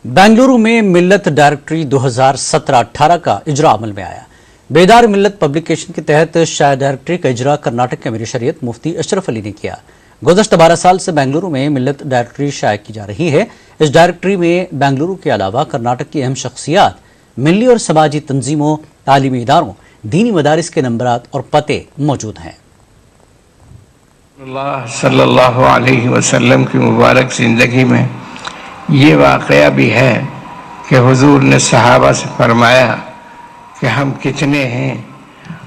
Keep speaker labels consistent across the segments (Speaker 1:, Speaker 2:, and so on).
Speaker 1: बेंगलुरु में मिल्लत डायरेक्टरी 2017-18 का इजरा अमल में आया। बेदार मिल्लत पब्लिकेशन के तहत शायद डायरेक्टरी का इजरा कर्नाटक के अमीर शरीयत मुफ्ती अशरफ अली ने किया। गुज़श्ता 12 साल से बेंगलुरु में मिल्लत डायरेक्टरी शाया की जा रही है। इस डायरेक्टरी में बेंगलुरु के अलावा कर्नाटक की अहम शख्सियात, मिली और समाजी तंजीमों, तालीमी इदारों, दीनी मदारिस के नंबरात और पते मौजूद हैं।
Speaker 2: सल्लल्लाहु अलैहि वसल्लम की मुबारक ज़िंदगी में ये वाक़या भी है कि हुजूर ने सहाबा से फरमाया कि हम कितने हैं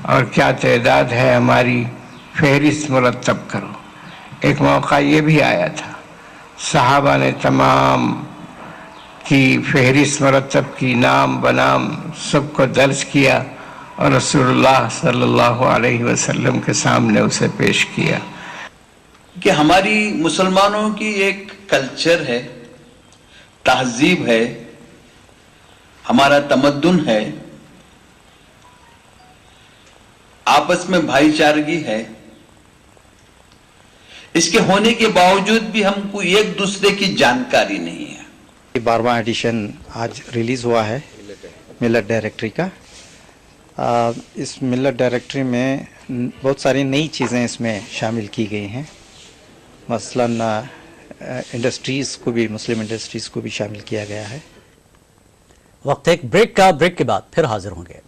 Speaker 2: और क्या तादाद है, हमारी फहरिस्त मुरतब करो। एक मौका ये भी आया था, सहाबा ने तमाम की फहरिस्त मुरतब की, नाम बनाम सबको दर्ज किया और रसूलुल्लाह सल्लल्लाहु अलैहि वसल्लम के सामने उसे पेश किया।
Speaker 3: कि हमारी मुसलमानों की एक कल्चर है, तहजीब है, हमारा तमद्दुन है, आपस में भाईचारगी है। इसके होने के बावजूद भी हमको एक दूसरे की जानकारी नहीं है।
Speaker 4: 12वां एडिशन आज रिलीज़ हुआ है मिल्लत डायरेक्टरी का। इस मिल्लत डायरेक्टरी में बहुत सारी नई चीज़ें इसमें शामिल की गई हैं। मसलन इंडस्ट्रीज़ को भी, मुस्लिम इंडस्ट्रीज़ को भी शामिल किया गया है।
Speaker 1: वक्त एक ब्रेक का, ब्रेक के बाद फिर हाजिर होंगे।